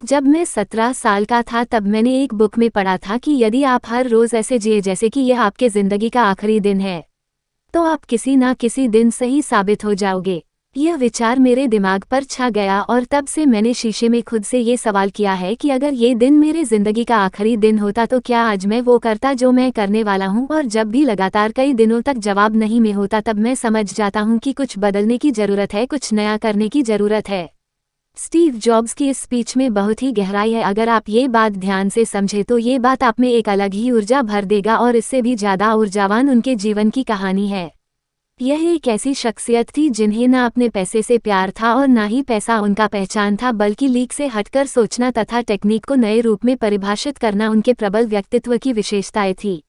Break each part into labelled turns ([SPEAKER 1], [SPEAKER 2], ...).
[SPEAKER 1] जब मैं 17 साल का था तब मैंने एक बुक में पढ़ा था कि यदि आप हर रोज ऐसे जिए जैसे कि यह आपके जिंदगी का आखिरी दिन है तो आप किसी ना किसी दिन सही साबित हो जाओगे। यह विचार मेरे दिमाग पर छा गया और तब से मैंने शीशे में खुद से ये सवाल किया है कि अगर ये दिन मेरे जिंदगी का आखिरी दिन होता तो क्या आज मैं वो करता जो मैं करने वाला हूँ। और जब भी लगातार कई दिनों तक जवाब नहीं में होता तब मैं समझ जाता हूँ कि कुछ बदलने की जरूरत है, कुछ नया करने की जरूरत है। स्टीव जॉब्स की इस स्पीच में बहुत ही गहराई है। अगर आप ये बात ध्यान से समझे तो ये बात आप में एक अलग ही ऊर्जा भर देगा और इससे भी ज्यादा ऊर्जावान उनके जीवन की कहानी है। यह एक ऐसी शख्सियत थी जिन्हें न अपने पैसे से प्यार था और न ही पैसा उनका पहचान था, बल्कि लीक से हटकर सोचना तथा टेक्निक को नए रूप में परिभाषित करना उनके प्रबल व्यक्तित्व की विशेषताएं थी।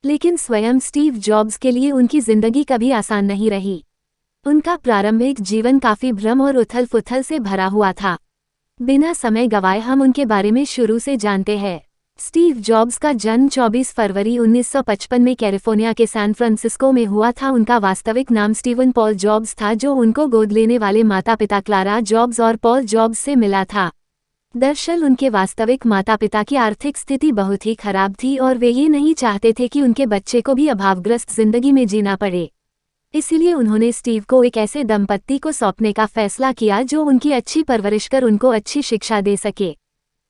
[SPEAKER 1] लेकिन स्वयं स्टीव जॉब्स के लिए उनकी जिंदगी कभी आसान नहीं रही। उनका प्रारंभिक जीवन काफी भ्रम और उथल-पुथल से भरा हुआ था। बिना समय गवाए हम उनके बारे में शुरू से जानते हैं। स्टीव जॉब्स का जन्म 24 फरवरी 1955 में कैलिफोर्निया के सैन फ्रांसिस्को में हुआ था। उनका वास्तविक नाम स्टीवन पॉल जॉब्स था, जो उनको गोद लेने वाले माता-पिता क्लारा जॉब्स और पॉल जॉब्स से मिला था। दरअसल उनके वास्तविक माता-पिता की आर्थिक स्थिति बहुत ही खराब थी और वे ये नहीं चाहते थे कि उनके बच्चे को भी अभावग्रस्त जिंदगी में जीना पड़े। इसलिए उन्होंने स्टीव को एक ऐसे दंपत्ति को सौंपने का फैसला किया जो उनकी अच्छी परवरिश कर उनको अच्छी शिक्षा दे सके।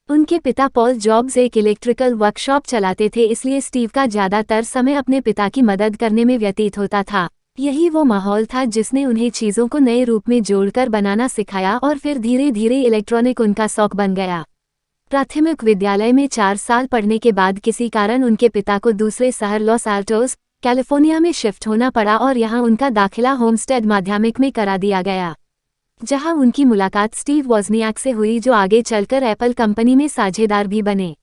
[SPEAKER 1] उनके पिता पॉल जॉब्स एक इलेक्ट्रिकल वर्कशॉप चलाते थे, इसलिए स्टीव का ज्यादातर समय अपने पिता की मदद करने में व्यतीत होता था। यही वो माहौल था जिसने उन्हें चीजों को नए रूप में जोड़कर बनाना सिखाया और फिर धीरे धीरे इलेक्ट्रॉनिक उनका शौक बन गया। प्राथमिक विद्यालय में 4 साल पढ़ने के बाद किसी कारण उनके पिता को दूसरे शहर लॉस एल्टोस कैलिफोर्निया में शिफ्ट होना पड़ा और यहाँ उनका दाखिला होमस्टेड माध्यमिक में करा दिया गया, जहां उनकी मुलाकात स्टीव वॉज़नियाक से हुई, जो आगे चलकर एप्पल कंपनी में साझेदार भी बने।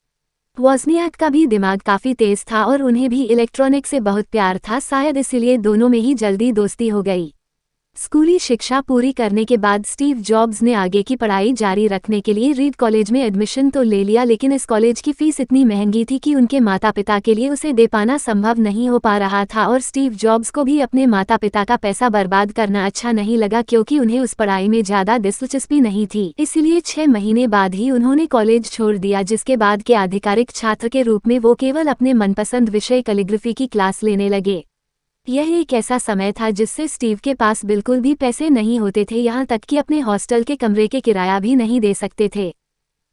[SPEAKER 1] वॉज़नियाक का भी दिमाग काफी तेज था और उन्हें भी इलेक्ट्रॉनिक से बहुत प्यार था, शायद इसलिए दोनों में ही जल्दी दोस्ती हो गई। स्कूली शिक्षा पूरी करने के बाद स्टीव जॉब्स ने आगे की पढ़ाई जारी रखने के लिए रीड कॉलेज में एडमिशन तो ले लिया, लेकिन इस कॉलेज की फीस इतनी महंगी थी कि उनके माता पिता के लिए उसे दे पाना संभव नहीं हो पा रहा था और स्टीव जॉब्स को भी अपने माता पिता का पैसा बर्बाद करना अच्छा नहीं लगा, क्योंकि उन्हें उस पढ़ाई में ज्यादा दिलचस्पी नहीं थी। इसलिए 6 महीने बाद ही उन्होंने कॉलेज छोड़ दिया, जिसके बाद के आधिकारिक छात्र के रूप में वो केवल अपने मनपसंद विषय कैलीग्राफी की क्लास लेने लगे। यह एक ऐसा समय था जिससे स्टीव के पास बिल्कुल भी पैसे नहीं होते थे, यहाँ तक कि अपने हॉस्टल के कमरे के किराया भी नहीं दे सकते थे,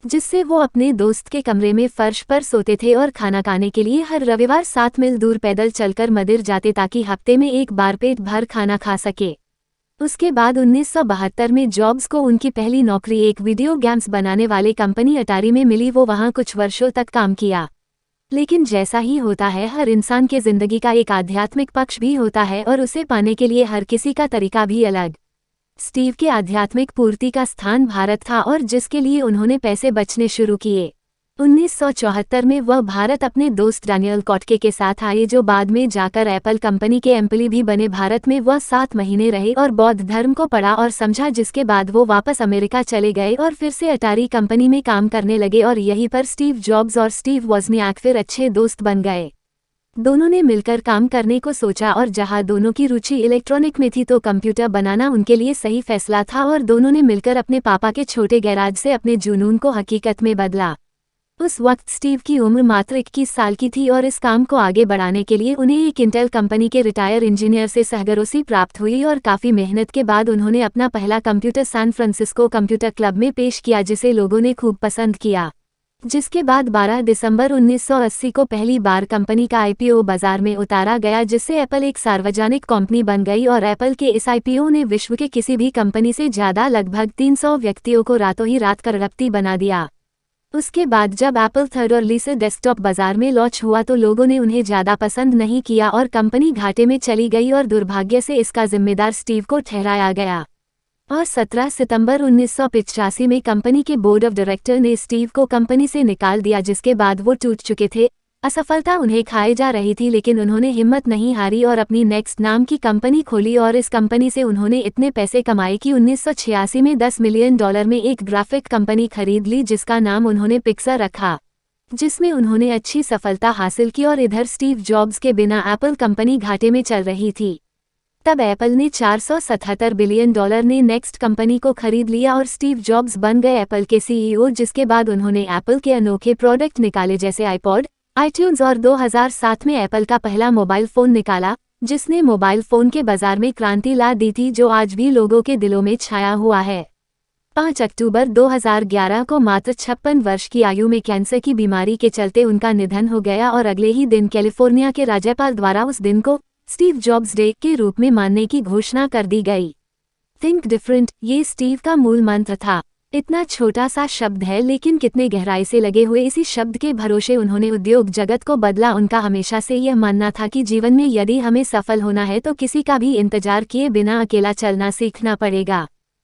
[SPEAKER 1] जिससे वो अपने दोस्त के कमरे में फर्श पर सोते थे और खाना खाने के लिए हर रविवार 7 मील दूर पैदल चलकर मंदिर जाते ताकि हफ्ते में एक बार पेट भर खाना खा सके। उसके बाद 1972 में जॉब्स को उनकी पहली नौकरी एक वीडियो गेम्स बनाने वाले कंपनी अटारी में मिली। वो वहाँ कुछ वर्षों तक काम किया, लेकिन जैसा ही होता है हर इंसान के जिंदगी का एक आध्यात्मिक पक्ष भी होता है और उसे पाने के लिए हर किसी का तरीका भी अलग। स्टीव के आध्यात्मिक पूर्ति का स्थान भारत था और जिसके लिए उन्होंने पैसे बचने शुरू किए। 1974 में वह भारत अपने दोस्त डैनियल कॉटके के साथ आए, जो बाद में जाकर एप्पल कंपनी के एम्प्लॉय भी बने। भारत में वह 7 महीने रहे और बौद्ध धर्म को पढ़ा और समझा, जिसके बाद वो वापस अमेरिका चले गए और फिर से अटारी कंपनी में काम करने लगे और यहीं पर स्टीव जॉब्स और स्टीव वॉज़नियाक फिर अच्छे दोस्त बन गए। दोनों ने मिलकर काम करने को सोचा और जहां दोनों की रुचि इलेक्ट्रॉनिक में थी तो कंप्यूटर बनाना उनके लिए सही फैसला था और दोनों ने मिलकर अपने पापा के छोटे गैराज से अपने जुनून को हकीकत में बदला। उस वक्त स्टीव की उम्र मात्र 21 साल की थी और इस काम को आगे बढ़ाने के लिए उन्हें एक इंटेल कंपनी के रिटायर इंजीनियर से सहगरोसी प्राप्त हुई और काफ़ी मेहनत के बाद उन्होंने अपना पहला computer San Francisco computer club में पेश किया, जिसे लोगों ने खूब पसंद किया। जिसके बाद 12 दिसंबर 1980 को पहली बार कंपनी का आईपीओ बाजार में उतारा गया, जिससे एप्पल एक सार्वजनिक कंपनी बन गई और एप्पल के इस आईपीओ ने विश्व के किसी भी कंपनी से ज़्यादा लगभग 300 व्यक्तियों को रातों ही रात करोड़पति बना दिया। उसके बाद जब एप्पल थर्डली से डेस्कटॉप बाजार में लॉन्च हुआ तो लोगों ने उन्हें ज़्यादा पसंद नहीं किया और कंपनी घाटे में चली गई और दुर्भाग्य से इसका जिम्मेदार स्टीव को ठहराया गया। और 17 सितंबर 1985 में कंपनी के बोर्ड ऑफ डायरेक्टर ने स्टीव को कंपनी से निकाल दिया, जिसके बाद वो टूट चुके थे। असफलता उन्हें खाए जा रही थी, लेकिन उन्होंने हिम्मत नहीं हारी और अपनी नेक्स्ट नाम की कंपनी खोली और इस कंपनी से उन्होंने इतने पैसे कमाए कि 1986 में $10 मिलियन में एक ग्राफिक कंपनी खरीद ली, जिसका नाम उन्होंने पिक्सर रखा, जिसमें उन्होंने अच्छी सफलता हासिल की और इधर स्टीव जॉब्स के बिना एप्पल कंपनी घाटे में चल रही थी। तब एप्पल ने $477 बिलियन ने नेक्स्ट कंपनी को खरीद लिया और स्टीव जॉब्स बन गए एप्पल के सीईओ, जिसके बाद उन्होंने एप्पल के अनोखे प्रोडक्ट निकाले जैसे आईपॉड, आईट्यून्स और 2007 में एप्पल का पहला मोबाइल फ़ोन निकाला, जिसने मोबाइल फ़ोन के बाजार में क्रांति ला दी थी, जो आज भी लोगों के दिलों में छाया हुआ है। 5 अक्टूबर 2011 को मात्र 56 वर्ष की आयु में कैंसर की बीमारी के चलते उनका निधन हो गया और अगले ही दिन कैलिफोर्निया के राज्यपाल द्वारा उस दिन को स्टीव जॉब्स डे के रूप में मानने की घोषणा कर दी गई। थिंक डिफरेंट, ये स्टीव का मूल मंत्र था। इतना छोटा सा शब्द है, लेकिन कितने गहराई से लगे हुए इसी शब्द के भरोसे उन्होंने उद्योग जगत को बदला। उनका हमेशा से यह मानना था कि जीवन में यदि हमें सफल होना है तो किसी का भी इंतजार किए बिना अकेला चलना सीखना पड़ेगा।